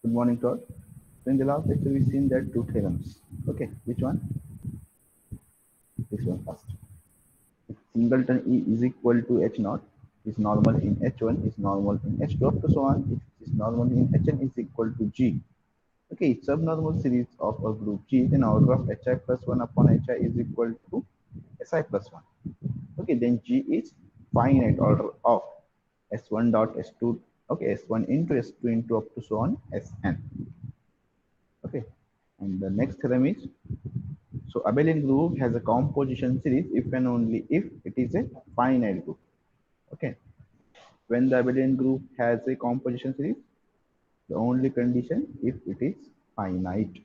Good morning to all. So in the last lecture, we've seen that two theorems. Okay, which one? This one first. If singleton E is equal to H naught, is normal in H1, is normal in H2, up to so on. If it is normal in Hn is equal to G. Okay, it's subnormal series of a group G, then order of Hi plus 1 upon Hi is equal to Si plus 1. Okay, then G is finite order of S1 dot S2, okay, S1 into S2 into up to so on Sn. Okay, and the next theorem is, so abelian group has a composition series if and only if it is a finite group. Okay, when the abelian group has a composition series, the only condition if it is finite.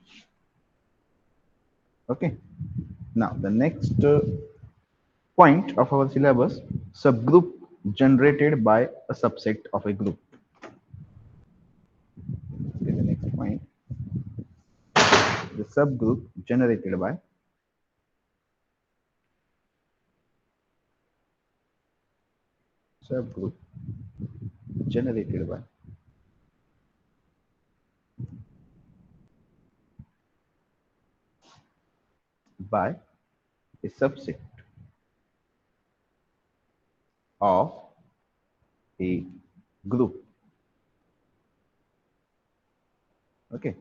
Okay, now the next point of our syllabus, subgroup generated by a subset of a group. Okay, the next point, the subgroup generated by subgroup generated by a subset of a group. Okay,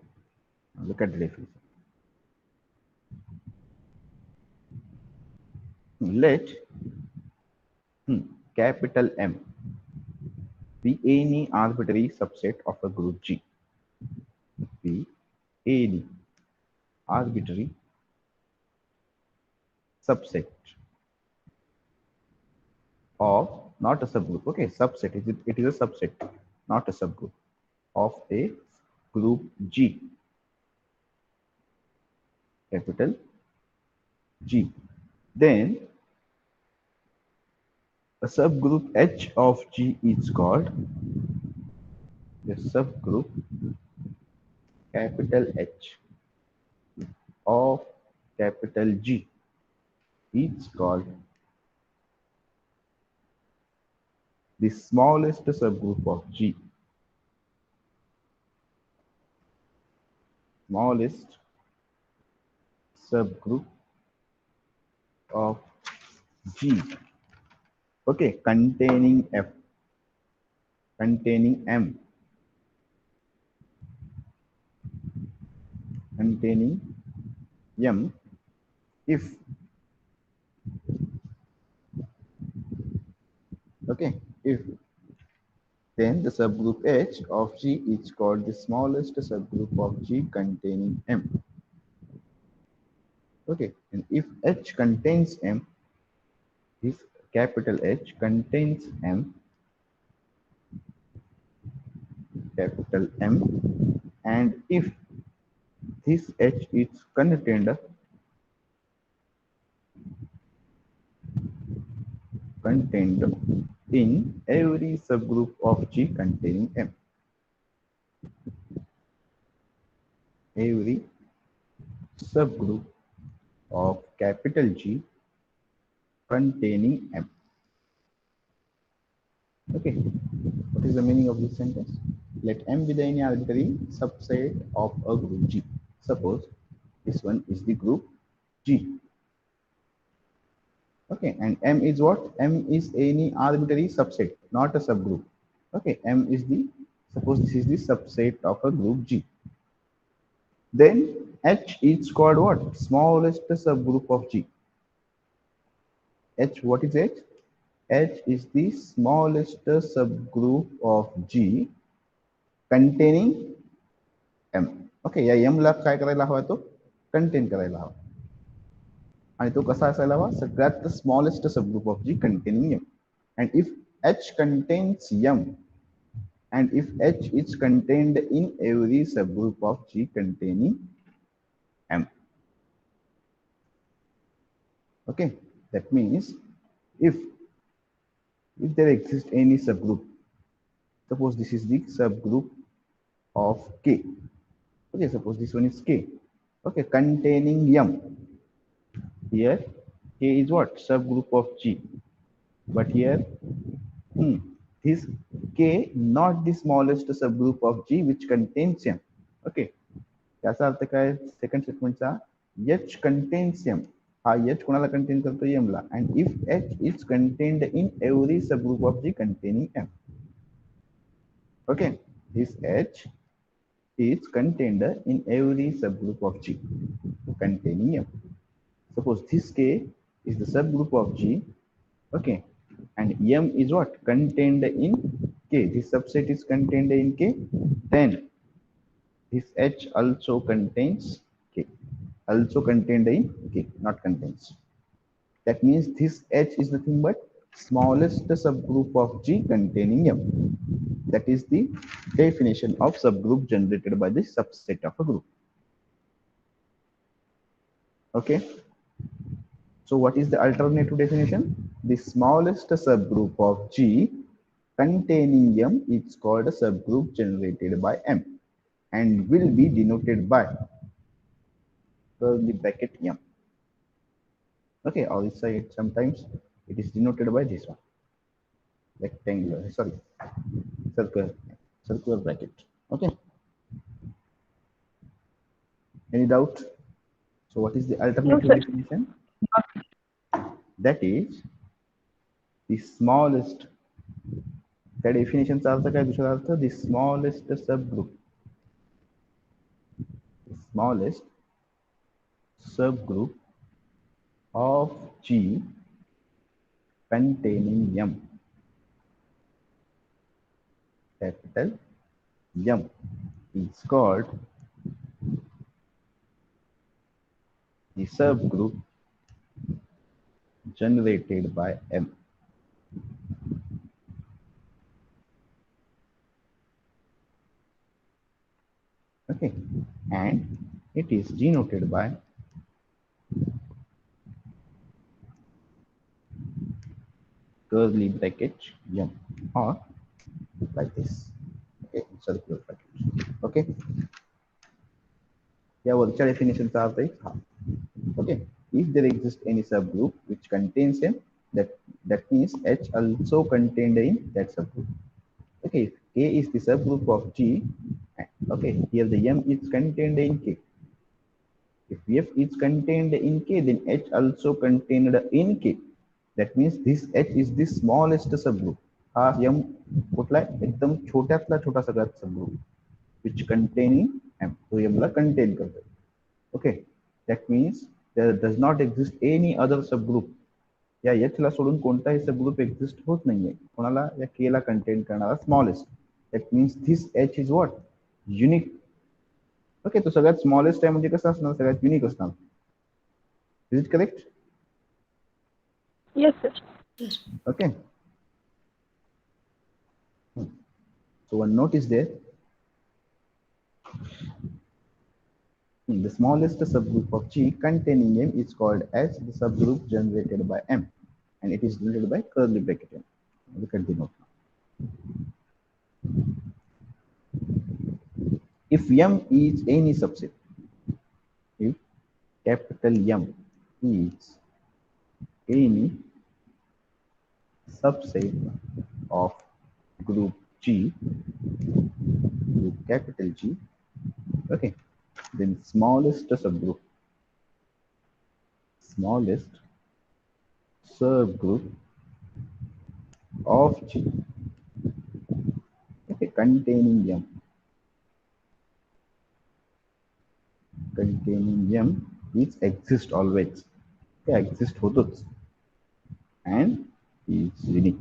now look at the definition. Let capital M be any arbitrary subset of a group G. Be any arbitrary subset of, not a subgroup. Okay, subset. It is a subset, not a subgroup of a group G. Capital G. Then a subgroup H of G is called the subgroup capital H of capital G is called the smallest subgroup of G. Smallest subgroup of G. Okay, containing F, containing M, containing M, if, okay, if, then the subgroup H of G is called the smallest subgroup of G containing M. Okay, and if H contains M, if capital H contains M, capital M, and if this H is contained in every subgroup of G containing M. Every subgroup of capital G containing M. Okay, what is the meaning of this sentence? Let M be the any arbitrary subset of a group G. Suppose this one is the group G. Okay, and M is what? M is any arbitrary subset, not a subgroup. Okay, M is the, suppose this is the subset of a group G. Then H is called what? Smallest subgroup of G. H, what is H? H is the smallest subgroup of G containing M. Okay, या M ला काय करायला हवा तो contain करायला हवा आणि तो कसा असायला हवा सगळ्यात smallest subgroup of G containing M. And if H contains M, and if H is contained in every subgroup of G containing M. Okay, that means if there exists any subgroup, suppose this is the subgroup of K. Okay, suppose this one is K. Okay, containing M. Here K is what? Subgroup of G. But here this K not the smallest subgroup of G which contains M. Okay, याचा अर्थ काय second स्टेटमेंटचा, H contains M, हा H कोणाला contain करतो, M ला, and if H is contained in every subgroup of G containing M. Okay, this H is contained in every subgroup of G containing M. Suppose this K is the subgroup of G, okay, and M is what? Contained in K. This subset is contained in K. Then this H also contains K. Also contained in K, not contains. That means this H is nothing but smallest subgroup of G containing M. That is the definition of subgroup generated by the subset of a group. Okay. So what is the alternative definition? The smallest subgroup of G containing M is called a subgroup generated by M and will be denoted by curly bracket M. Okay, or we say it sometimes it is denoted by this one, rectangular, sorry, circular bracket. Okay. Any doubt? So what is the No, alternative sir. definition? That is the smallest. त्या डेफिनेशनचा अर्थ काय, दुसरा अर्थ, the smallest subgroup, smallest subgroup of G containing M, capital M, is called the subgroup generated by M. Okay, and it is denoted by curly bracket M, or like this. Okay, circular bracket. Okay, यावरच्या डेफिनेशनचा अर्थ आहे हा. Okay, if there exists any subgroup which contains M, that means H also contained in that subgroup. Okay, if K is the subgroup of G, okay, here the M is contained in K. If F is contained in K, then H also contained in K. That means this H is the smallest subgroup. हा M कुठला एकदम छोट्यातला छोटा सगळ्यात subgroup which containing M, तो M ला contain करतो. Okay, that means there does not exist any other subgroup. या H ला सोडून कोणताही सबग्रुप एक्झिस्ट होत नाहीये कोणाला, या K ला कंटेन करणारा smallest. That means this H is what, unique. Okay, तो सगळ्यात स्मॉलेस्ट आहे म्हणजे कसं असणार, सगळ्यात युनिक असणार. Is it correct? Yes, sir. Okay. So one note is there. The smallest subgroup of G containing M is called as the subgroup generated by M, and it is denoted by curly bracket M. Look at the note. If M is any subset, if capital M is any subset of group G, group capital G, okay, then smallest subgroup of G, okay, containing M is exist always, okay, exist होतोच, and is unique.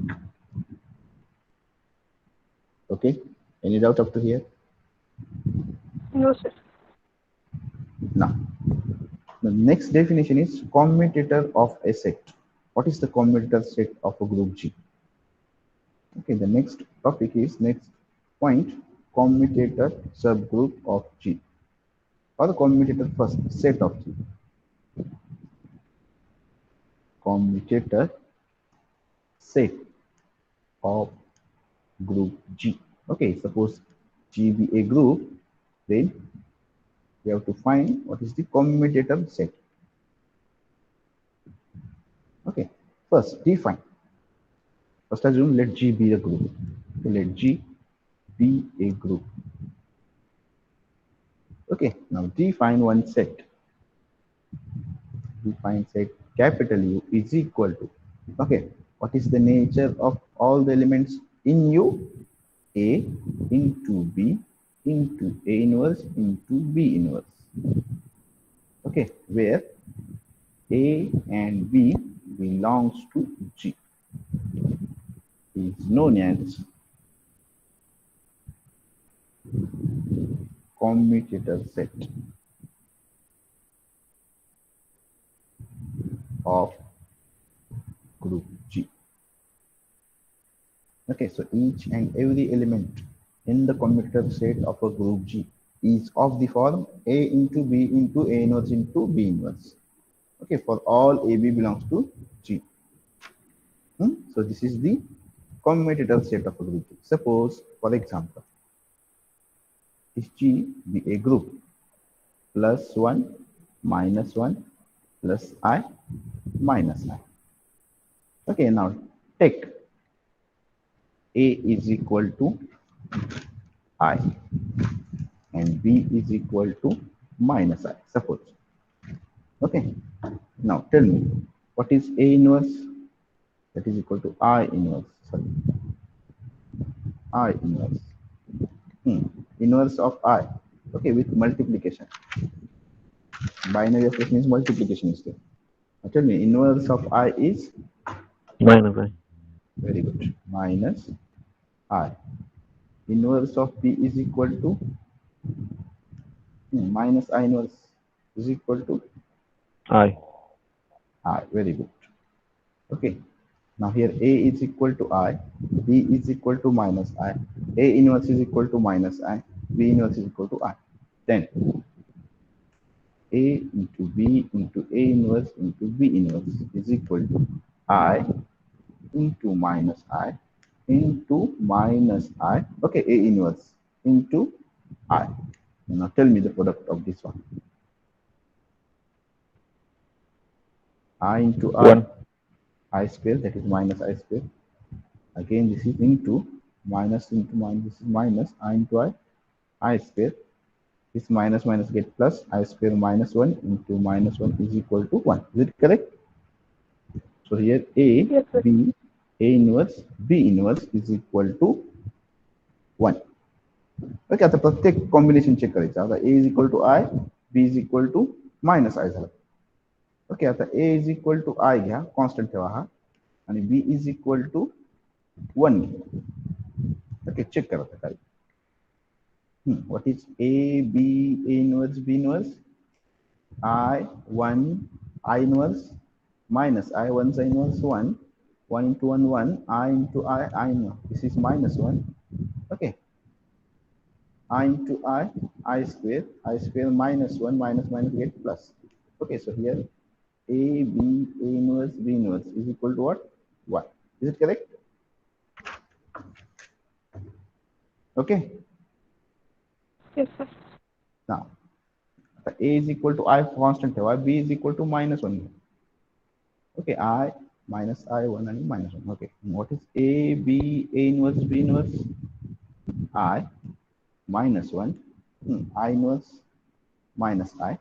Okay, any doubt up to here? No, sir. Now, the next definition is commutator of a set. What is the commutator set of a group G? Okay, the next topic is, next point, commutator subgroup of G. Or the commutator first, set of G. Commutator set of group G. Okay, suppose G be a group, then we have to find what is the commutator set. Okay, first define. First assume let G be a group. Okay, let G be a group. Okay, now define one set. Define set capital U is equal to. Okay, what is the nature of all the elements in U? A into B into A inverse into B inverse. Okay, where A and B belongs to G is known as commutator set of group G. Okay, so each and every element in the commutator set of a group G is of the form A into B into A inverse into B inverse. Okay, for all AB belongs to G. So this is the commutator set of a group G. Suppose, for example, is G be a group plus 1 minus 1 plus I minus I. Okay, now take A is equal to I and B is equal to minus I, suppose. Okay, now tell me what is A inverse? That is equal to I inverse. Sorry, I inverse. Inverse of I. Okay, with multiplication. Binary operation is multiplication is there. Now tell me inverse of I is Minus I. very good. Minus I. Inverse of B is equal to minus I inverse is equal to I. I. Very good. Okay. Now here A is equal to I, B is equal to minus I, A inverse is equal to minus I, B inverse is equal to I. Then A into B into A inverse into B inverse is equal to I into minus I into minus I. Okay, A inverse into I. Now tell me the product of this one. I into One. I square, that is minus I square. Again, this is into minus, this is minus I into I square. This minus minus get plus I square minus 1 into minus 1 is equal to 1. Is it correct? So here Yes, sir. A inverse, B inverse is equal to 1. Okay, आता प्रत्येक combination check करायचं. आता A is equal to I, B is equal to minus I झालं. Okay, आता A is equal to I घ्या, constant ठेवा हा, आणि B is equal to 1 घ्या. ओके, चेक करा आता काय. What is A, B, A inverse, B inverse? I 1 I inverse minus I 1 sin inverse 1 1 into 1 1 I into I inverse. This is minus 1. Okay, I into I square minus 1 minus minus get plus. Okay, so here A B A inverse B inverse is equal to what? 1. Is it correct? Okay, Yes, sir. now A is equal to I constant है, B is equal to minus 1. Okay, I minus I 1 and minus 1. Okay, what is A, B, A inverse, B inverse? I minus 1, I inverse minus I,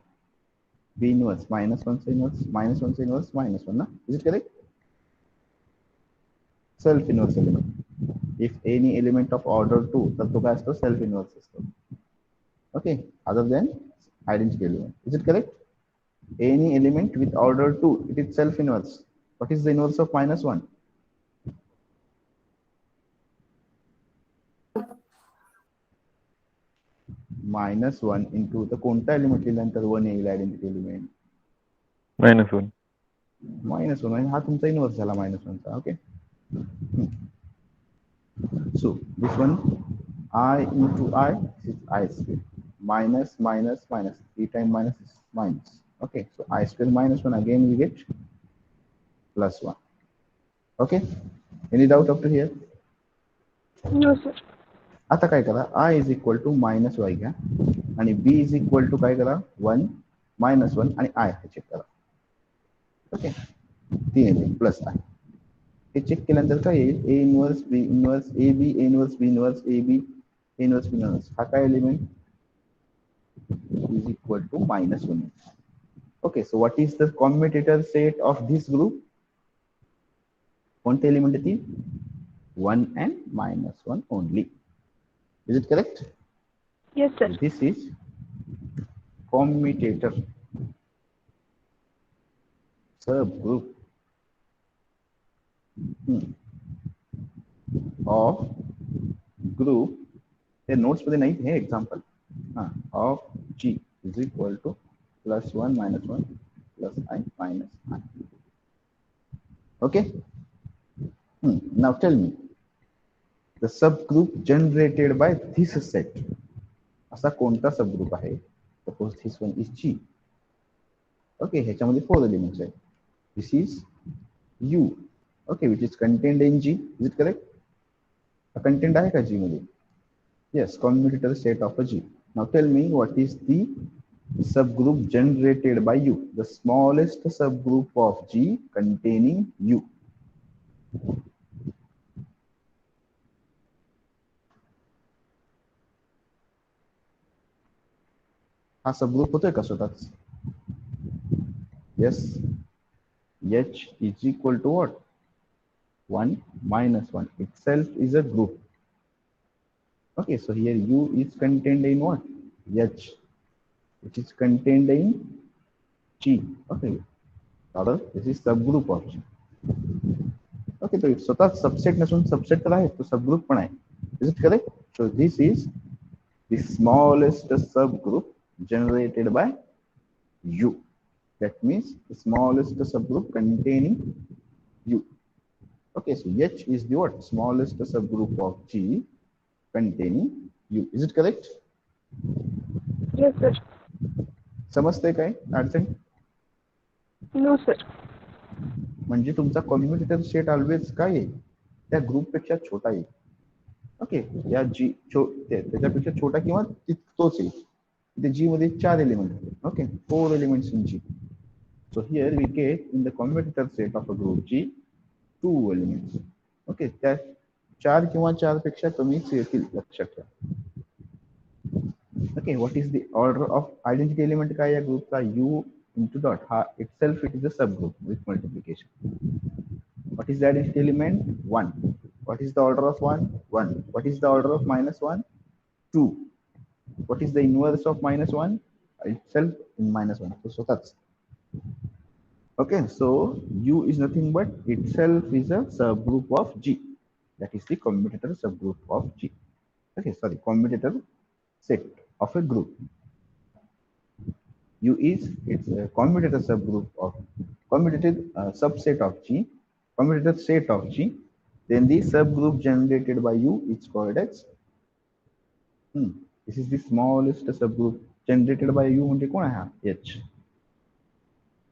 B inverse minus 1 sin inverse, minus 1 sin inverse, minus 1. Na? Is it correct? Self inverse element. If any element of order 2, तब तो क्या इसको self inverse system. Okay, other than identity element. Is it correct? Any element with order 2, it is self inverse. What is the inverse of minus 1? Minus 1 into the कोणता element लिहिल्यानंतर 1 येईल identity element Minus 1. minus 1 हा तुमचा inverse झाला minus 1 चा. Okay, so this one I into I, this is I square minus minus minus 3 times minus is minus. Okay, so I square minus 1 again we get plus 1. Okay, any doubt up to here? No, sir. आता काय करा I is equal to minus y घ्या आणि B is equal to काय करा 1 minus 1 आणि I hey check करा. Okay, 3 येते प्लस I हे चेक केल्यानंतर काय येईल A inverse B inverse A B A inverse B inverse A B A inverse B inverse हा काय element is equal to -1. Okay, so what is the commutator set of this group? कोणते element येतील? 1 and -1 only. Is it correct? Yes, sir. This is commutator subgroup of group. ये notes मध्ये नाही हे example of G is equal to +1 -1 plus I minus I. Okay. Now tell me the subgroup generated by this set. असा कोणता subgroup आहे? Suppose this one is G. Okay, ह्याच्यामध्ये 4 elements आहेत. This is U. Okay, which is contained in G. Is it correct? Contained आहे का G मध्ये? Yes, commutator set of a G. Now tell me what is the subgroup generated by U, the smallest subgroup of G containing U. हा subgroup होतोय का स्वतःच? Yes, H is equal to what? 1 minus 1 itself is a group. Okay, so here U is contained in what? H, which is contained in G. Okay, this is subgroup of G. Okay, तो स्वतः subset नसून subset तर आहे, तो subgroup पण आहे. Is it correct? So this is the smallest subgroup generated by U. That means the smallest subgroup containing U. Okay, so H is the what? Smallest subgroup of G containing U. Is it correct? Yes, sir. समजते काय अडचण? No, sir. म्हणजे तुमचा कॉम्युटेटर set always काय आहे? त्या group पेक्षा छोटा आहे. ओके, या जी त्याच्यापेक्षा छोटा किंवा तोच आहे. The G मध्ये 4 element. Okay, 4 elements in G. So here we get in the commutator set of a group G 2 elements. Okay, त्या 4 किंवा 4 पेक्षा कमीच येतील लक्षात ठेवा. Okay, what is the order of identity element काय या ग्रुपचा? U into dot. हा itself it is a subgroup with multiplication. What is the identity element? 1. What is the order of 1? 1. What is the order of -1? 2. What is the inverse of -1? Itself in -1. So that's okay. So U is nothing but itself is a subgroup of G. That is the commutator subgroup of G. Okay, sorry, commutator set of a group. U is its a commutator subgroup of commutator subset of G, commutator set of G. Then the subgroup generated by U is called as this is the smallest subgroup generated by U म्हणजे कोण आहे? H.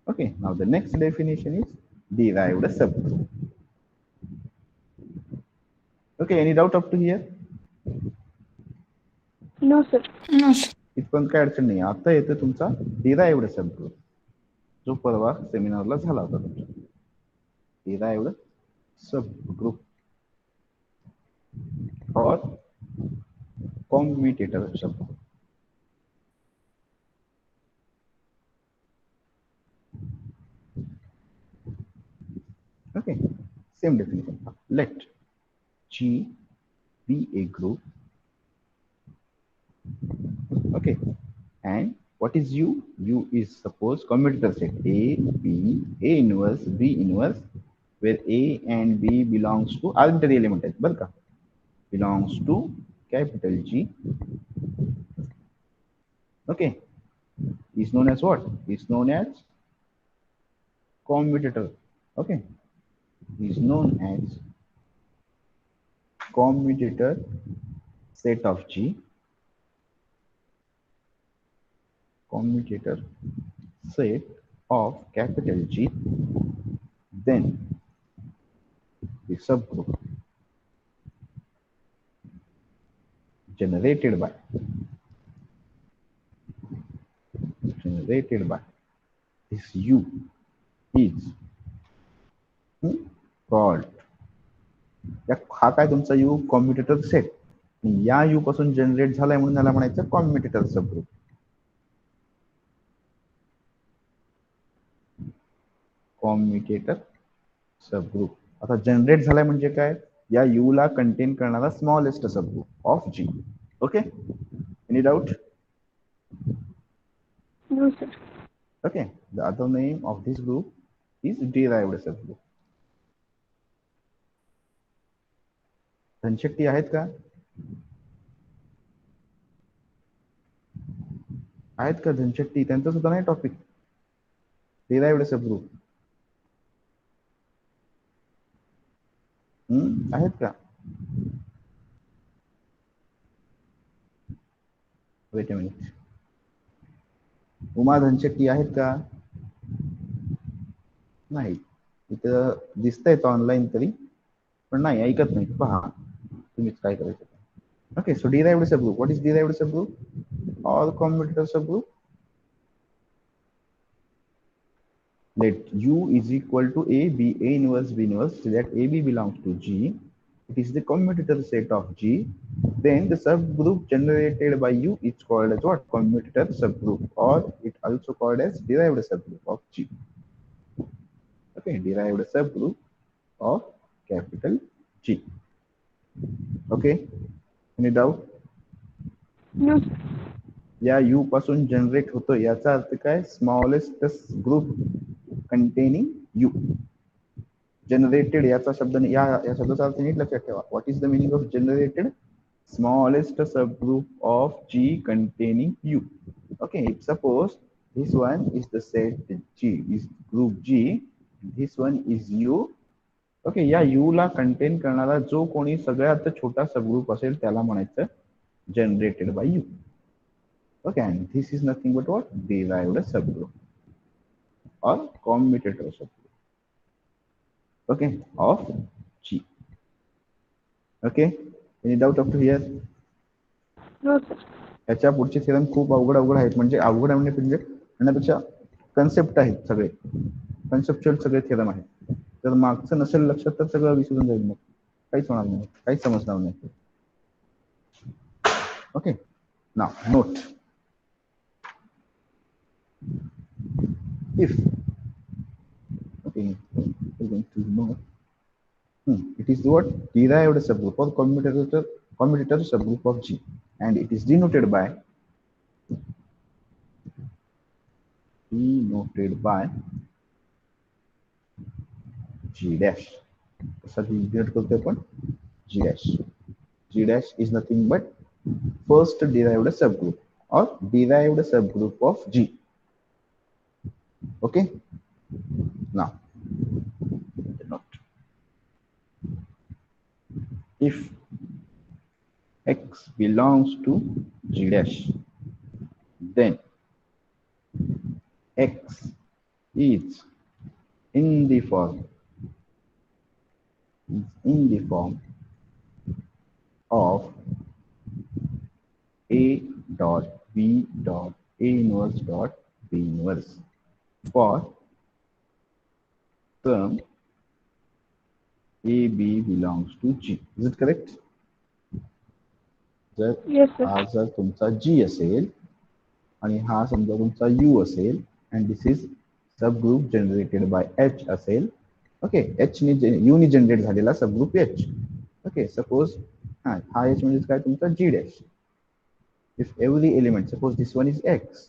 Okay, now the next definition is derived subgroup. Okay, any doubt up to here? No, sir. No, sir. इथपर्यंत काय अडचण नाही. आता येतो तुमचा derived subgroup, जो परवा सेमिनारला झाला होता तुमचा. Derived subgroup or commutator subgroup. Okay, same definition. Let G be a group. Okay, and what is U? U is suppose commutator set A, B, A inverse, B inverse, where A and B belongs to arbitrary element आहेत बरं का, belongs to capital G. Okay, is known as what? Is known as commutator. Okay, is known as commutator set of G, commutator set of capital G, then the subgroup generated by this U is called, हा काय तुमचा U commutator set, या U पासून generate झालाय म्हणून याला म्हणायचं commutator subgroup. Commutator subgroup. आता जनरेट झालाय म्हणजे काय, या यू ला कंटेन करणारा smallest subgroup of G. Okay, any doubt? No, sir. Okay, the other name of this group is derived subgroup. धनशक्ती आहेत का? आहेत का धनशक्ती? त्यांचा सुद्धा नाही टॉपिक, derived सबग्रुप. आहेत का? Wait a minute. Uma Dhanshakti आहेत का? नाही. इथं दिसतंय ऑनलाईन तरी, पण नाही, ऐकत नाही. पहा तुम्हीच काय करायचं. Okay, so derived subgroup. What is derived subgroup? All commutator subgroup. Let U is equal to A, B, A inverse, B inverse. So that AB belongs to G. It is the commutator set of G. Then the subgroup generated by U is called as what? Commutator subgroup, or it also called as derived subgroup of G. Okay, derived subgroup of capital G. Okay, any doubt? No, sir. या U पासून generate होतो याचा अर्थ काय, smallest group containing U. Generated याचा शब्द, या शब्दाचा अर्थ नीट लक्षात ठेवा. What is the meaning of generated? Smallest subgroup of G containing U. Okay, if suppose this one is the set G, is group G, this one is U. Okay, या U ला contain करणारा जो कोणी सगळ्यात छोटा subgroup असेल त्याला म्हणायचं generated by you. Okay, and this is nothing but what? Derived subgroup or commutator subgroup. Okay, of G. Okay, any doubt up to here? No, sir. याच्या पुढचे थेरम खूप अवघड आहेत, म्हणजे अवघड म्हणण्यापेक्षा कन्सेप्ट आहेत, सगळे कन्सेप्च्युअल सगळे थेरम आहेत. तर मागचं नसेल लक्षात तर सगळं विसरून जाईल, मग काहीच होणार नाही, काहीच समजणार नाही. Okay, now note. If okay, we're going to know it is what? Derived subgroup or commutator subgroup of G, and it is denoted by G dash. So denote करते आपण G dash. G dash is nothing but first derived subgroup or derived subgroup of G. Okay, now note. If X belongs to G dash, then X is in the form of A dot B dot A inverse dot B inverse for term A B belongs to G. Is it correct? Yes, sir. हा जर तुमचा G असेल आणि हा समजा तुमचा U असेल, and this is subgroup generated by H असेल. ओके, H ने U ने जनरेट झालेला सबग्रुप H. ओके, सपोज हा H म्हणजे काय तुमचा G dash. If every element, suppose this one is X,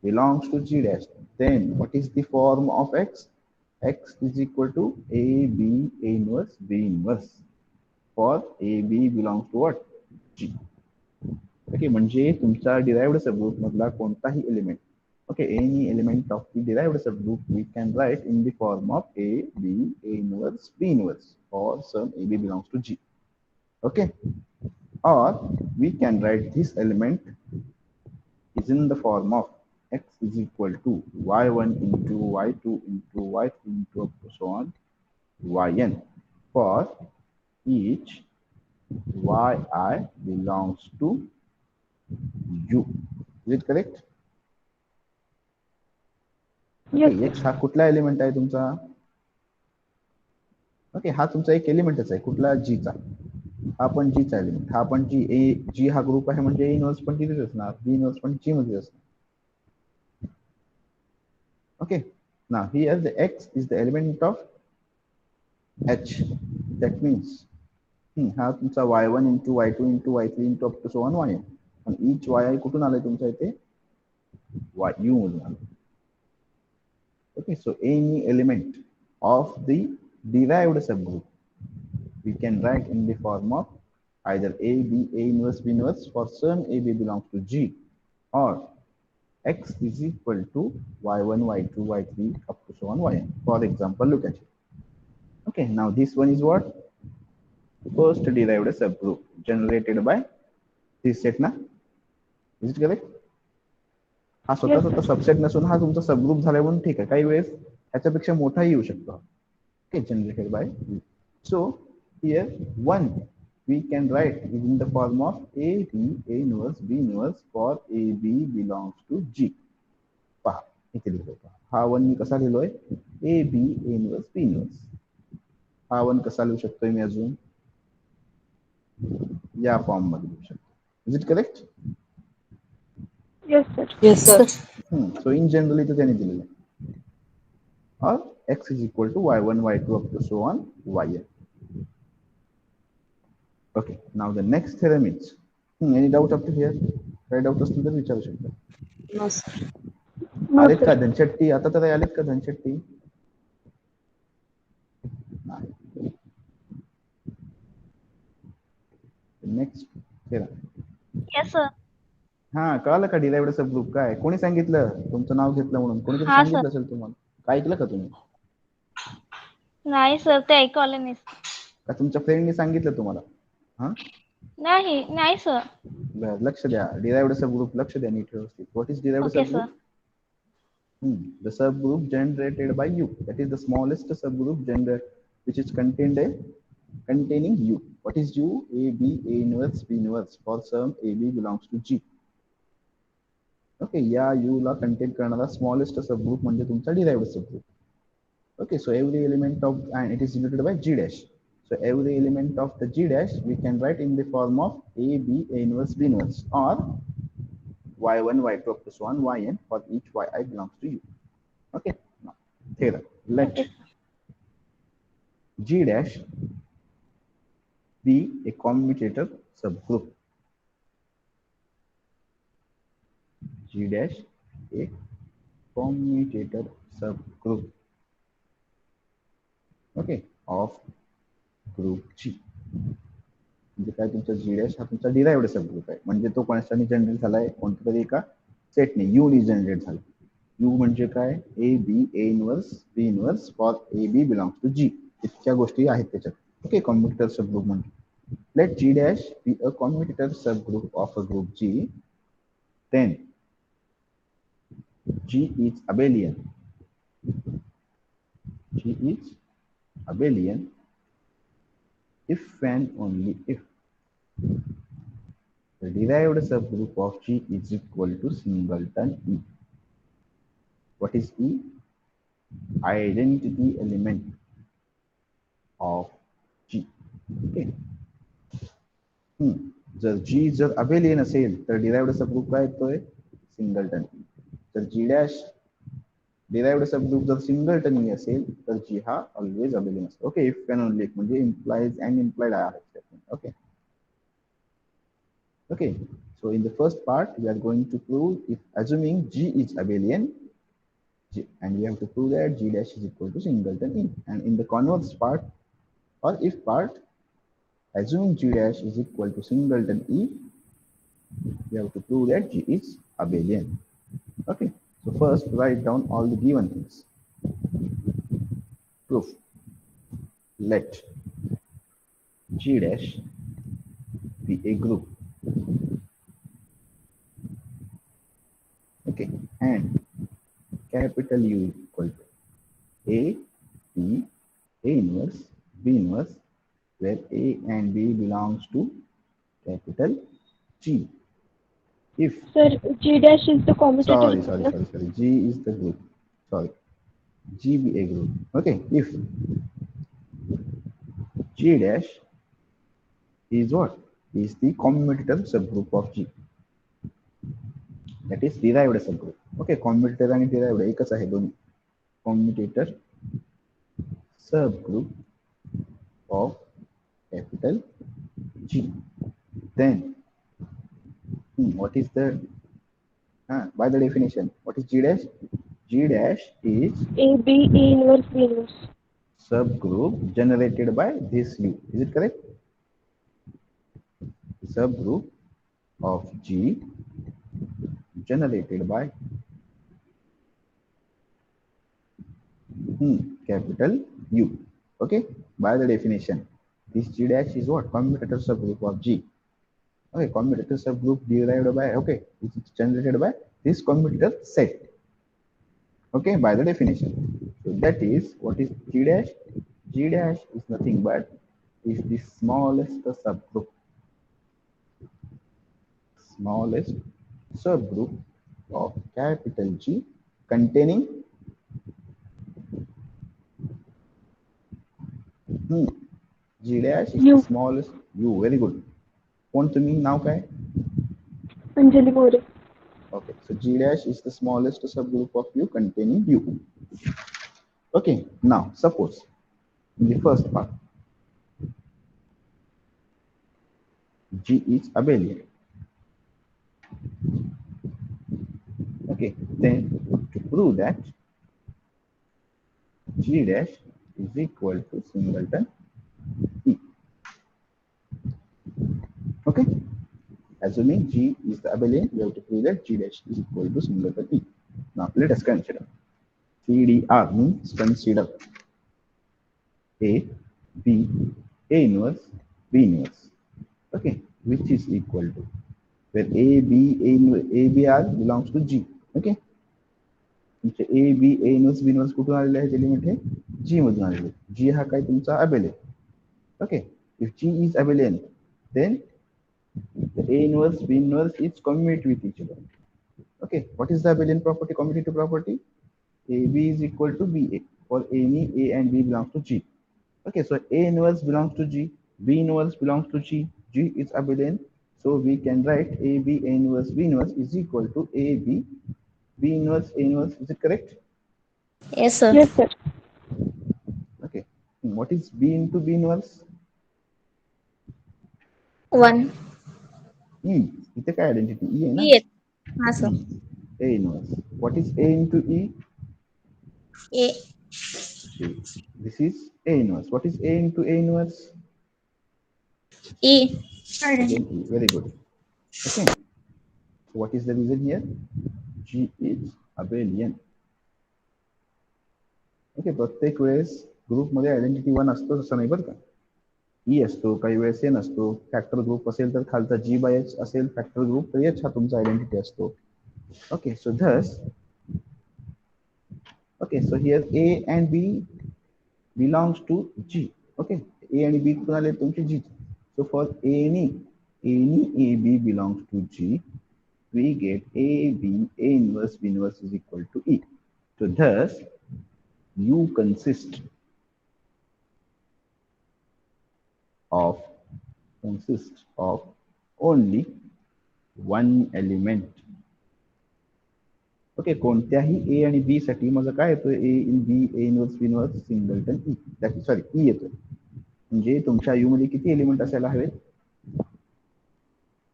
belongs to G dash, then what is the form of X? X is equal to A B A inverse B inverse for A B belongs to what? G. Okay, म्हणजे तुमचा derived subgroup मधला कोणताही element, okay, any element of the derived subgroup we can write in the form of A B A inverse B inverse for some A B belongs to G. Okay, or we can write this element is in the form of X is equal to Y1 into Y2 into Y3 into so on Yn for each Yi belongs to U. Is it correct? Yes, Okay, sir. X हा कुठला element आहे तुमचा? Okay, हा तुमचा एक एलिमेंटच आहे, कुठला? G चा. हा पण G चा एलिमेंट, हा पण G हा ग्रुप आहे, म्हणजे A इनवर्स पण तिथेच असणार, B इनवर्स पण G मध्ये असणार. Okay, Now here the x is the element of h. That means हा तुमचा y1 into y2 into y3 into up to so on yn. And each y कुठून आलाय तुमचा इथे u मधून आलाय. Okay, so any element of the derived subgroup we can write in the form of either a b a inverse b inverse for some a b belongs to g, or x is equal to y1 y2 y3 up to so on yn. For example, look at it. Okay, now this one is what? First derived subgroup generated by this set na. Is it correct? हा स्वतः Yes, स्वतः sir. Subset नसून हा तुमचा subgroup झालाय म्हणून ठीक आहे. काही वेळेस ह्याच्यापेक्षा मोठाही येऊ शकतो. Okay, generated by. So here 1 we can write is in the form of a b a inverse b inverse for a b belongs to g. पहा इथे लिहितो. हा 1 मी कसा लिहिलोय? a b a inverse b inverse. हा 1 कसा लिहू शकतोय मी अजून? या फॉर्म मध्ये लिहू शकतो. Is it correct? Yes, sir. Yes, sir. So in general इथे त्याने दिलेलं आहे. Or x is equal to y1 y2 up to so on yn. Okay, now the next theorem is any doubt up to here? काही doubt असतील तर विचारू शकता. No, sir. No, आलेत का sir. धनशेट्टी? आता तर आलेत का धनशेट्टी? नाही. Next theorem. Yes, sir. हा, कळालं का डिराइव्हड सबग्रुप काय? कोणी सांगितलं? तुमचं नाव घेतलं म्हणून कोणीतरी हा, सांगितलं sir. असेल तुम्हाला. काय ऐकलं का तुम्ही? नाही सर ते ऐकू आलं नाही. का तुमच्या फ्रेंडनी सांगितलं तुम्हाला? हा, नाही सर. लक्ष द्या. डिराइव्हड सबग्रुप लक्ष द्या नीट व्यवस्थित. What is derived Okay, subgroup? sir. The subgroup generated by U, that is the smallest subgroup which is containing U. What is U? A B A inverse B inverse for some A B belongs to G. Okay, या U ला contain करणारा smallest subgroup म्हणजे तुमचा derived subgroup. Okay, so every element of, and it is denoted by G dash. So every element of the G dash we can write in the form of A B A inverse B inverse, or y1 y2 up to so on yn for each yi belongs to U. Okay, now theorem. Let Okay. G dash be a commutator subgroup. G dash a commutator subgroup. Okay, of group G. म्हणजे काय तुमचा G dash हा तुमचा derived subgroup आहे. म्हणजे तो कोणाच्याने generate झालाय? कोणत्या तरी एका सेटने U ने जनरेट झाला. U म्हणजे काय? A B A inverse B inverse for A B belongs to G. इतक्या गोष्टी आहेत त्याच्यात. ओके, कॉम्युटेटर सबग्रुप म्हणजे. Let G dash be a commutator subgroup of a group G, then G is abelian. G is abelian if and only if the derived subgroup of G is equal to singleton E. What is E? Identity element of G. Okay. जर G जर abelian असेल तर derived subgroup काय येतोय? Singleton E. तर G dash derived subgroup जर singleton E असेल तर G हा always abelian असतो. Okay, if and only if म्हणजे implies and implied आहे. Okay. Okay, so in the first part we are going to prove if assuming G is abelian, and we have to prove that G dash is equal to singleton E. And in the converse part, or if part, assuming G dash is equal to singleton E, we have to prove that G is abelian. Okay, so first write down all the given things. Proof. Let G dash be a group. Okay, and capital U is equal to A, B, A inverse, B inverse, where A and B belongs to capital G. If Sir, G dash is the commutator. sorry, G is the group. Sorry, G be a group. Okay, if G dash is what? Is the commutator subgroup of G. That is derived subgroup. Okay, commutator आणि derived एकच आहे दोन्ही. commutator subgroup of capital G. Then what is the by the definition, what is G dash? G dash is A, B, A inverse, B inverse. subgroup generated by this U. Is it correct? Subgroup of G generated by capital U. Okay, by the definition, this G dash is what? Commutator subgroup of G. Okay, commutator subgroup derived by, okay, it is generated by this commutator set. Okay, by the definition. So that is, what is G dash? G dash is nothing but is the smallest subgroup. Smallest subgroup of capital G containing G dash is the U. smallest U. Very good. Phone to me now, Kai. Anjali More. Okay, so G dash is the smallest subgroup of U containing U. Okay, now suppose in the first part, G is abelian. Okay, then to prove that G dash is equal to singleton E. Okay, assuming G is the abelian, we have to prove that G dash is equal to singleton E. Now let us consider CDR means consider A, B, A inverse, B inverse. Okay, which is equal to where A, B, A, B R belongs to G. Okay, A, B, A inverse, B inverse कुठून आलेले आहेत element हे G मधून आलेले. G हा काय तुमचा abelian. Okay, if G is abelian, then the A inverse, B inverse is commute with each other. Okay, what is the abelian property, commutative property? AB is equal to BA for any A and B belongs to G. Okay, so A inverse belongs to G, B inverse belongs to G, G is abelian. So we can write AB A inverse B inverse is equal to AB B inverse A inverse. Is it correct? Yes, sir. Yes, sir. Okay. What is B into B inverse? 1. इथे काय identity E आहे ना? Yes. हाँ sir. A inverse. What is A into E? A. G. This is A inverse. What is A into A inverse? E. Again E. Very good. Okay. So what is the reason here? G is abelian. Okay, प्रत्येक वेळेस ग्रुपमध्ये identity 1 असतो असं नाही बरं का. ई असतो, काही वेळेस ए नसतो. फॅक्टर ग्रुप असेल तर खालचा जी बाय एच असेल, फॅक्टर ग्रुप तर एच हा तुमचा आयडेंटिटी असतो. Okay, so Dhas okay, so here A and B belongs to G. Okay, A and B कुठून आले तुमचे G. So for any AB belongs to G, we get AB A inverse B inverse is equal to E. So thus U consists of only one element. Okay, कोणत्याही A आणि B साठी माझं काय येतो? A in B A inverse B inverse singleton E. That sorry E येतो. म्हणजे तुमच्या U मध्ये किती एलिमेंट असायला हवेत?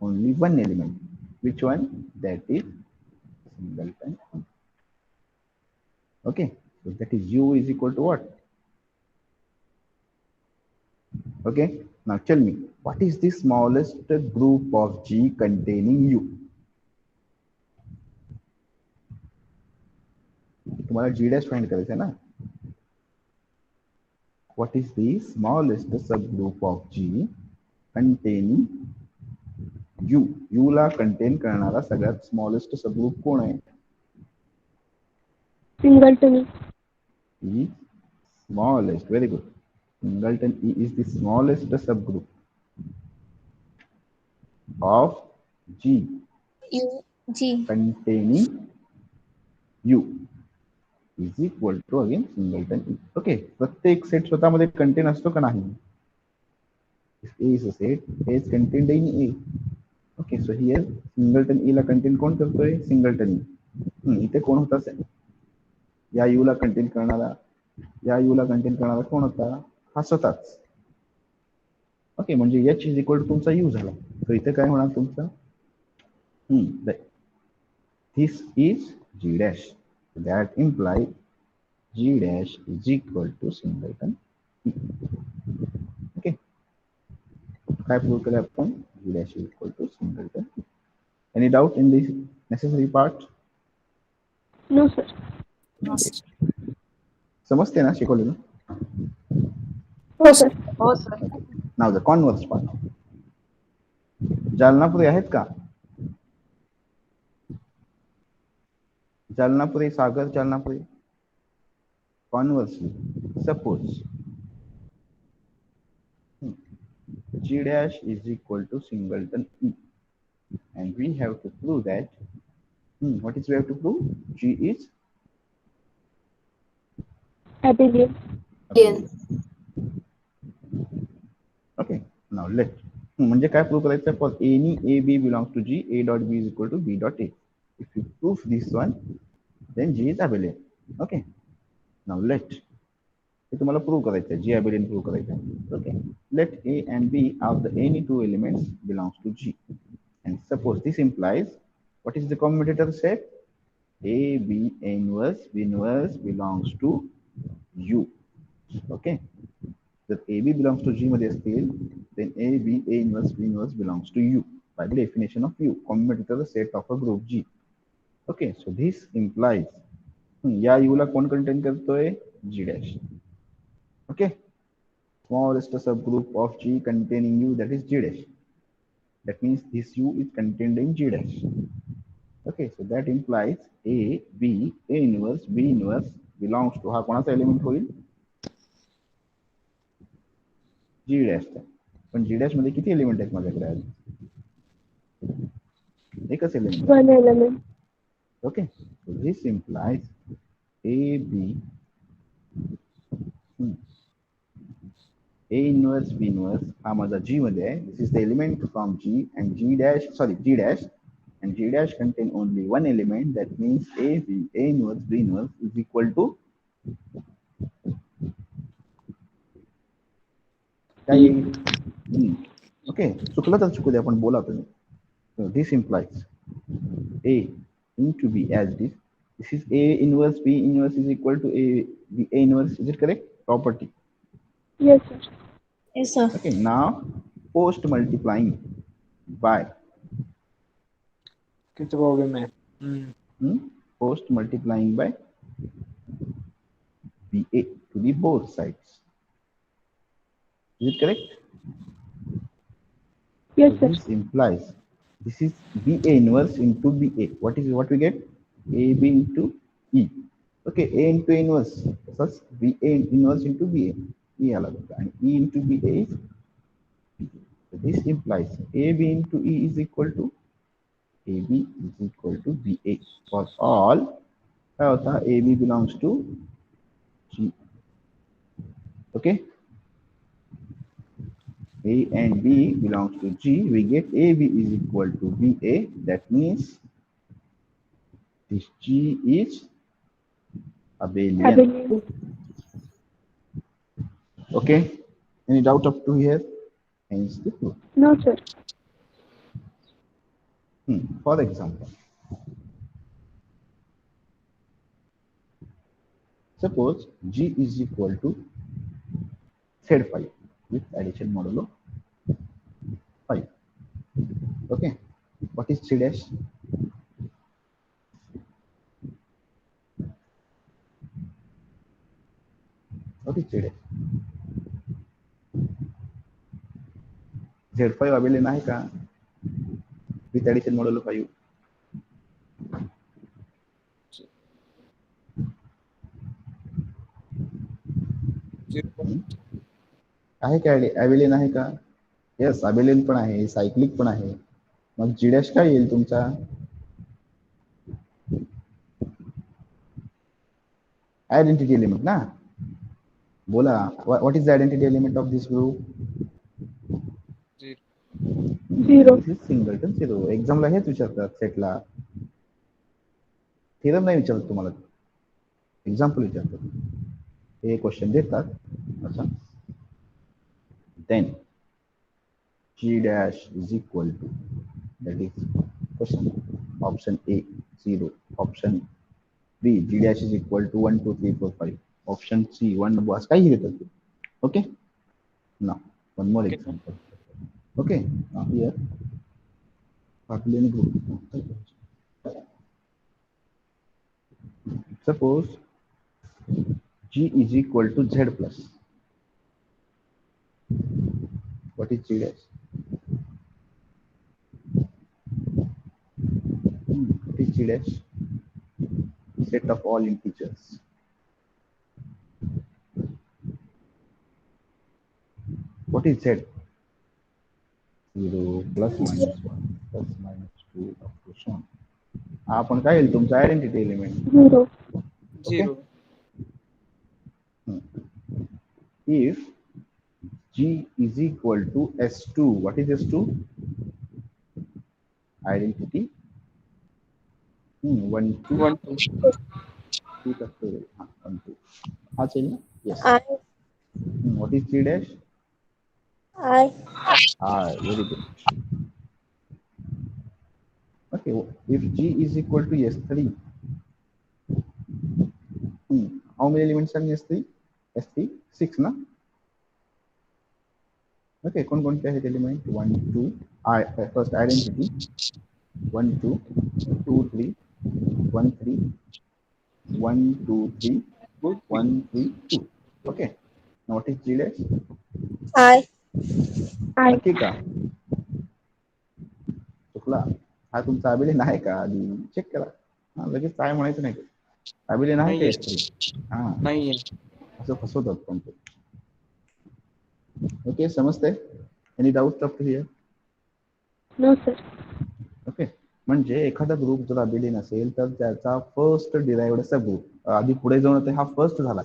Only one element. Which one? That is singleton E. Okay, so that is U is equal to what? Okay, now tell me, what is the smallest group of G containing U? तुम्हाला G dash find करायचं आहे ना. What is the smallest subgroup of G containing U? U La contain करणारा सगळ्यात smallest subgroup कोण आहे? Singleton E. E smallest. Very good. Singleton E is the smallest subgroup of G U. G. containing U is equal to again singleton E. Okay, प्रत्येक set स्वतःमध्ये contain असतो का नाही? A is a set, A is contained in A. Okay, so here singleton E ला contain कोण करतोय? Singleton E. इथे कोण होता? या यूला कंटेन करणारा कोण होता? हा स्वतःच. ओके, म्हणजे एच इज इक्वल टू तुमचा यू झाला. तर इथे काय होणार तुमचं? This is G dash. That imply G dash is equal to singleton. Okay, काय प्रूव्ह केलं आपण? G dash is equal to singleton. Any doubt in this necessary part? No sir. समजते ना शिकवलेलं? हो सर. हो sir. Okay, now the converse part. Jalnapuri आहेत का? जालनापुरी, सागर जालनापुरी. Conversely, suppose G dash is equal to singleton E, and we have to prove that what is we have to prove? G is Abelian. abelian. Okay, now let म्हणजे काय prove करायचं? For any A B belongs to G, A dot B is equal to B dot A. If you prove this one, then G is abelian. Okay, now let हे तुम्हाला prove करायचं आहे. G abelian prove करायचं आहे. Okay, let A and B of the any two elements belongs to G, and suppose this implies what is the commutator set? A B inverse B inverse belongs to U. Okay, जर A B belongs to G मध्ये असतील, then A B A inverse B inverse belongs to U by the definition of U, commutator set of a group G. Okay, so this implies या U ला कोण contain करतोय? G dash. Okay, smallest subgroup of G containing U, that is G dash. That means this U is contained in G dash. Okay, so that implies A, B, A inverse, B inverse belongs to हा कोणाचा element होईल? G dash चा. पण G dash मध्ये किती element आहेत माझ्याकडे आज? एकच element. One element. Okay, so this implies A, B, A inverse, B inverse हा माझा G मध्ये आहे. This is the element from G and G dash, sorry, G dash, and G dash contain only one element. That means A, B, A inverse, B inverse is equal to काय येईल? Okay, चुकलं तर चुकू दे, आपण बोला तुम्ही. So this implies A into B as this. This is A inverse B inverse is equal to A B A inverse. Is it correct? Property. Yes sir. Yes, sir. Okay, now post multiplying by किती problem आहे? post multiplying by BA to the both sides. Is it correct? Yes So sir. this implies this is BA inverse into BA. What we get? AB into E. Okay, A into A inverse. Thus BA inverse into BA. E and E into BA is B. So this implies AB into E is equal to AB is equal to BA for all AB belongs to G. Okay, A and B belongs to G. We get AB is equal to BA. That means this G is abelian. Abelian. Okay, any doubt up to here? Hence the proof. No sir. For example, suppose G is equal to Z5 with addition modulo 5. Okay, what is C dash? What is Z dash? Z5 abelian आहे का? With addition modulo 5. आहे का? abelian आहे का? Yes, abelian पण आहे, cyclic पण आहे. मग G dash काय येईल तुमचा? Identity element ना? बोला, what is the identity element of this group? Zero. This is singleton zero. एक्झामला हेच विचारतात सेटला. थेरम नाही विचारत तुम्हाला. एक्झाम्पल विचारतो, हे क्वेश्चन देतात अच्छा, then g dash is equal to, that is question, option A 0, option B g dash is equal to 1 2 3 4 5, option C 1 बस काही देतात. Okay, now one more example. Okay, now here group, suppose g is equal to z plus, what is g dash? What is g dash? Set of all integers. What is z? 0 plus minus 1 plus minus 2 up to so on. आपण काय येईल तुमचा identity element. 0. Okay. If g is equal to s2, what is s2? Identity 1 2 1 2 factorial 1 2 हा चाहिए ना. Yes. I. What is g dash? I. Very good. Okay, if g is equal to s3, how many elements are in s3? s3 6 ना. Okay, कौन कौन से element 1 2, first identity 1 2 2 3 1 3 1 2 3 1 3 2. Okay, now what is g dash? I. I. नक्की का चुकला? हा तुमचा अभिलेन आहे का? आधी चेक करा. हा लगेच काय म्हणायचं नाही. अभिलेन आहे का s3? हा नाही असं फसवतात पण ते. ओके, समजते? Any doubt up to here? No, sir. Okay, म्हणजे एखादा ग्रुप जर अभिलेन असेल तर त्याचा फर्स्ट डिराइव्ड सब ग्रुप, आधी पुढे जाऊन ते हा फर्स्ट झाला,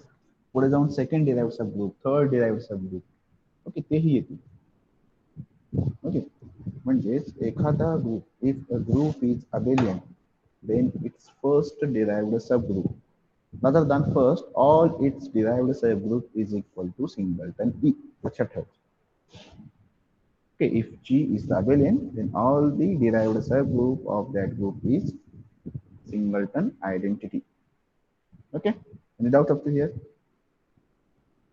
पुढे जाऊन सेकंड डिराइव्ड सब ग्रुप, थर्ड डिराइव्ड सब ग्रुप, ओके तेही येते. ओके, म्हणजेच एखादा group, if a group is abelian then its first derived subgroup rather than first all its derived subgroup is equal to singleton E. लक्षात ठेवा. Okay, if G is the abelian, then all the derived subgroup of that group is singleton identity. Okay, any doubt up to here?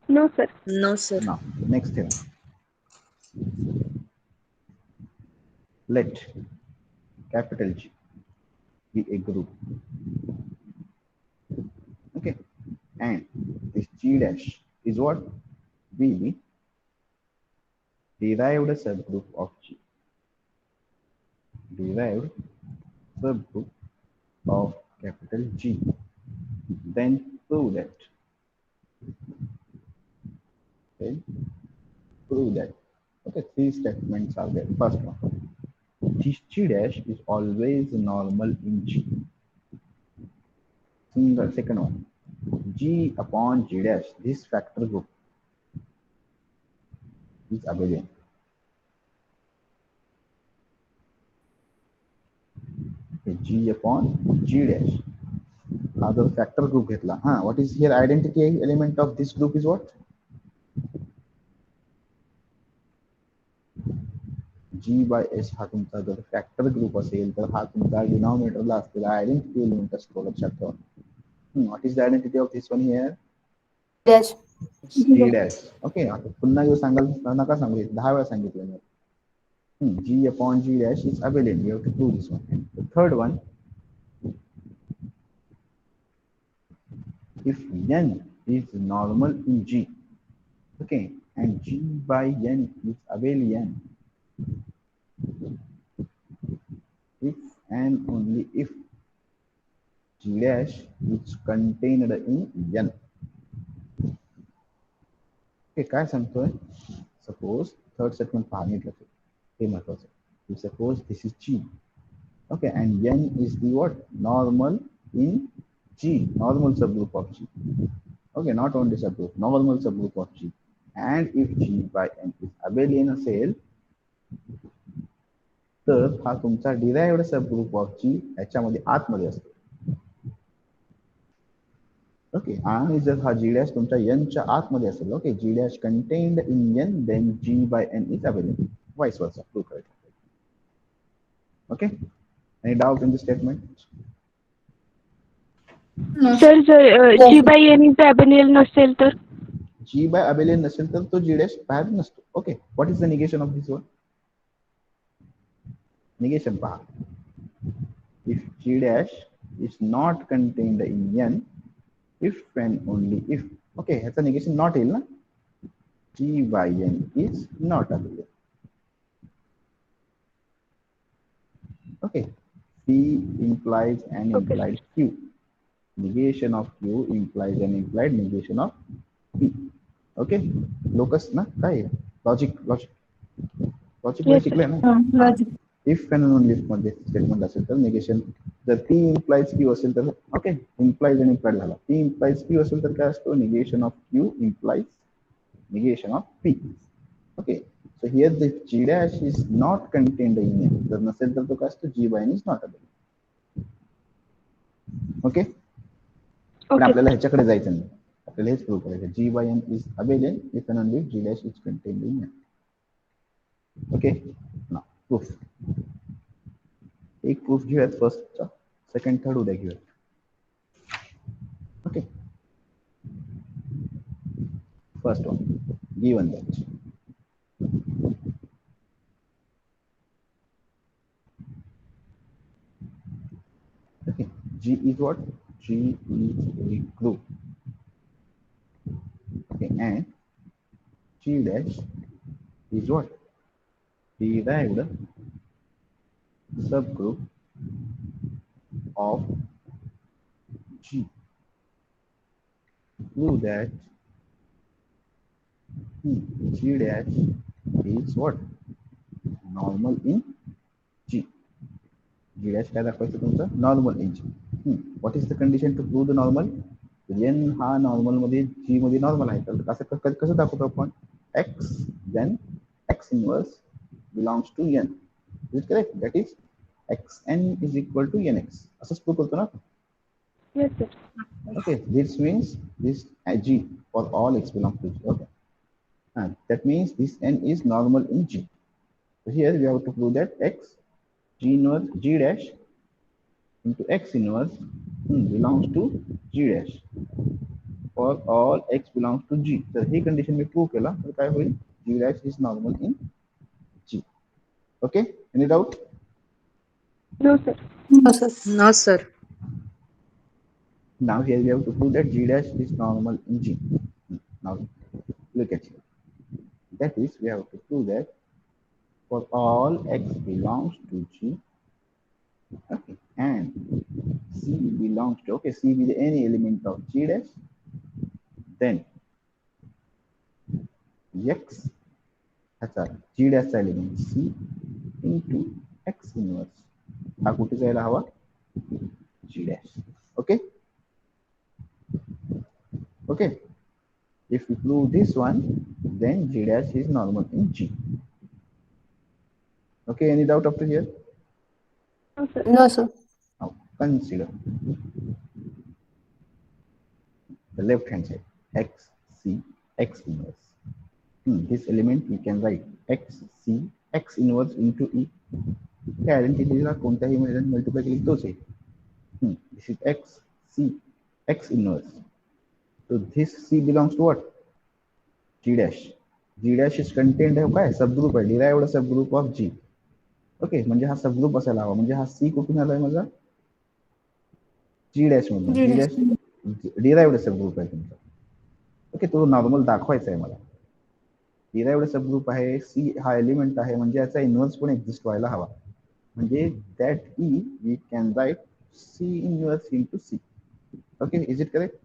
No, sir. No, sir. Now, next theorem. Let capital G be a group. Okay, and this G dash is what? Be derived subgroup of G. Derived subgroup of capital G. Then prove that. Okay, prove that. Okay, three statements are there. First one, this G dash is always normal in G. Single. Second one, G upon G dash, this factor group is abelian. Okay, G upon G dash. Other factor group घेतला. What is here identity element of this group is what? G by H हा तुमचा जर factor group असेल तर हा तुमचा डिनॉमिनेटरला असलेला identity element असतो. लक्षात ठेवा. What is the identity of this one here? Dash. G dash. Okay, आता पुन्हा येऊ सांगाल नका सांगू, 10 वेळा सांगितलं मी. G upon G dash is abelian. You have to prove this one. The third one, if n is normal in G, okay, and G by n is abelian, if and only if G dash is contained in n. Okay, काय सांगतोय? Suppose third statement पाहणे हे महत्वाचं. If suppose this is G, okay, and n is the what? Normal in G, normal subgroup of G. Okay, not only subgroup, normal subgroup of G. And if G by n is abelian असेल तर हा तुमचा derived subgroup of G याच्यामध्ये आतमध्ये असतो. Okay, आणि जर हा जी डॅश तुमच्या n च्या आतमध्ये असेल, okay, G dash contained in n, then g by n is अवेलेबल, वाइस वर्सा, प्रूव्ह करायचं. Okay, any doubt in this statement? Sir जर G by N is abelian नसेल तर? g by abelian नसेल तर तो g डॅश बाहेर नसतो. Okay, what is the negation of this one? Negation पहा, if g dash is not contained in n, if and only if, okay, ह्याचा negation not येईल ना, g by n is not available. Okay, p implies an okay implied sir. q, negation of q implies an implied negation of p. Okay, locus ना, काय logic logic मध्ये yes शिकले sir. ना. If and only if मध्ये statement असेल तर negation, जर P implies Q असेल तर, ओके, इम्प्लाइज आणि इम्प्लाइड झाला. पी इम्प्लाइज क्यू असेल तर काय असतो, negation of Q implies negation of p. Okay, so here the g dash is not contained in n, जर नसेल तर तो काय असतो, g by n is not available. Okay, पण ओके आपल्याला सर. ह्याच्याकडे जायचं नाही, आपल्याला हेच प्रूव्ह करायचं, g by n is available if and only if g dash is contained in n. Okay, now proof. एक प्रूफ घेऊयात फर्स्टचा, सेकंड थर्ड उद्या घेऊयात. Okay, first one, given that okay, g is what, g is a group, okay, and g dash is what, derived subgroup of g. Prove that g dash is what, normal in g. g dash काय दाखवायचं तुमचं, normal in g. What is the condition to prove the normal? n हा normal मध्ये g मध्ये normal आहे, तर कसं दाखवतो आपण, x then x inverse belongs to n. Is it correct? That is xn is equal to nx, असंच prove करतो ना. Yes sir. Okay, this means this g for all x belongs to g. Okay, and that means this n is normal in g. So here we have to prove that x g inverse g dash into x inverse belongs to g dash for all x belongs to g. तर ही condition मी prove केला तर काय होईल, g dash is normal in g. Okay, any doubt? No sir. No, sir. No, sir. Now here we have to prove that g dash is normal in g. Now look at it. That is, we have to prove that for all x belongs to g, okay, and c belongs to, okay, c be the any element of g dash, then x ह्याचा g dash element c into x inverse हा कुठे जायला हवा, g dash. Okay, okay, if we prove this one, then g dash is normal in g. Okay, any doubt up to here? No sir. No, sir. Now consider the left hand side, x c x inverse. This element we can write x c x inverse into e. या आयडेंटिटीला कोणत्याही multiply केली तोच आहे. This is x c x inverse. So this c belongs to what, g dash. g dash is contained है काय, subgroup आहे, derived subgroup of g. Okay, म्हणजे हा सबग्रुप असायला हवा, म्हणजे हा c कुठून आलाय माझा, g dash मधून. g dash derived सबग्रुप आहे तुमचा. ओके, तो नॉर्मल दाखवायचा आहे मला. derived सबग्रुप आहे, c हा एलिमेंट आहे, म्हणजे याचा इन्व्हर्स पण एक्झिस्ट व्हायला हवा, म्हणजे that e we can write c inverse into c. Okay, is it correct?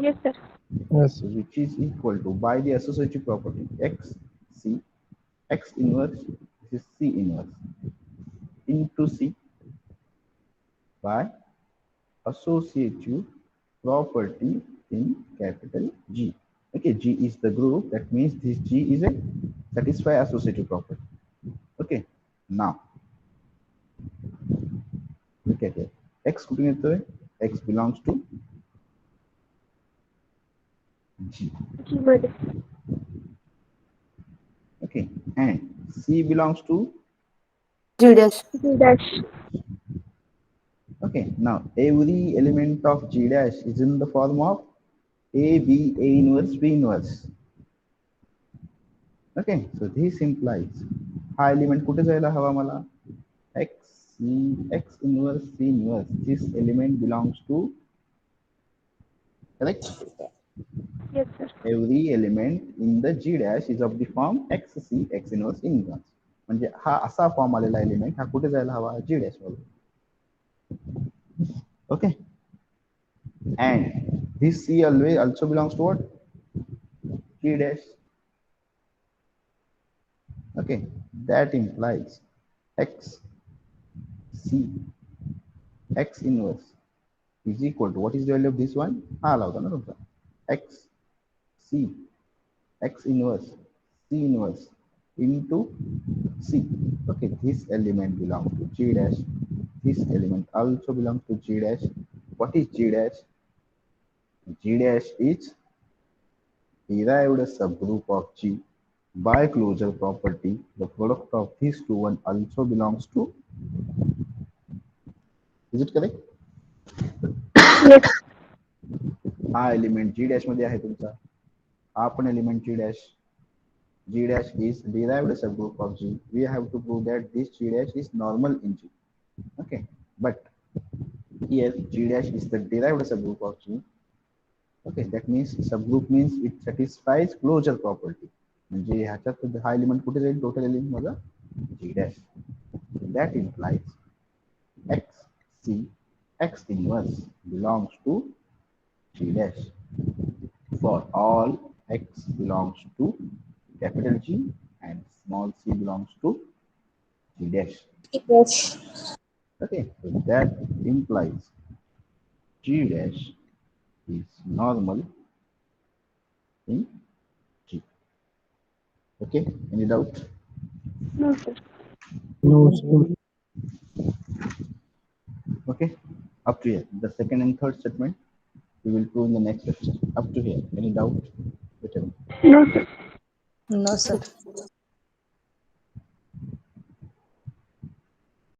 Yes sir. Yes. Which is equal to, by the associative property, x c x inverse, this is c inverse into c by associative property in capital G. Okay, G is the group, that means this G is a satisfy associative property. Okay, now look at it, x कुठून येतोय, X belongs to G. G मध्ये. Okay, and C belongs to. G dash. G dash. Okay, now every element of G dash is in the form of A, B, A inverse, B inverse. Okay, so this implies हा element कुठे जायला हवा मला? X, C, X inverse, C inverse. This element belongs to, correct? Yes, sir. Every element in the G dash is of the form X, C, X inverse, inverse. म्हणजे हा असा form आलेला element हा कुठे जायला हवा? G dash मध्ये. Okay, and this C always also belongs to what? G dash. Okay, that implies X, C, X inverse is equal to, what is the value of this one? हा आला होता ना तुमचा X, C, X inverse, C inverse into C. Okay, this element belongs to G dash. This element also belongs to G dash. What is G dash? G dash is derived subgroup of G by closure property. The product of these two one also belongs to. Is it correct? Yes. हा element G dash मध्ये आहे तुमचा. हा पण element G dash. G dash is derived subgroup of G. We have to prove that this G dash is normal in G. Okay, but here G dash is the derived subgroup of G. Okay, that means subgroup means it satisfies closure property. म्हणजे ह्याच्यात हा element कुठे जाईल? Total element माझा G dash. That implies X, C, X inverse belongs to G dash. For all X belongs to capital G and small c belongs to G dash. Yes. Okay, so that implies G dash is normal in G. Okay, any doubt? No, sir. No, sir. Okay, up to here. The second and third statement we will prove in the next lecture. Up to here. Any doubt? Whatever. No, sir. No, sir.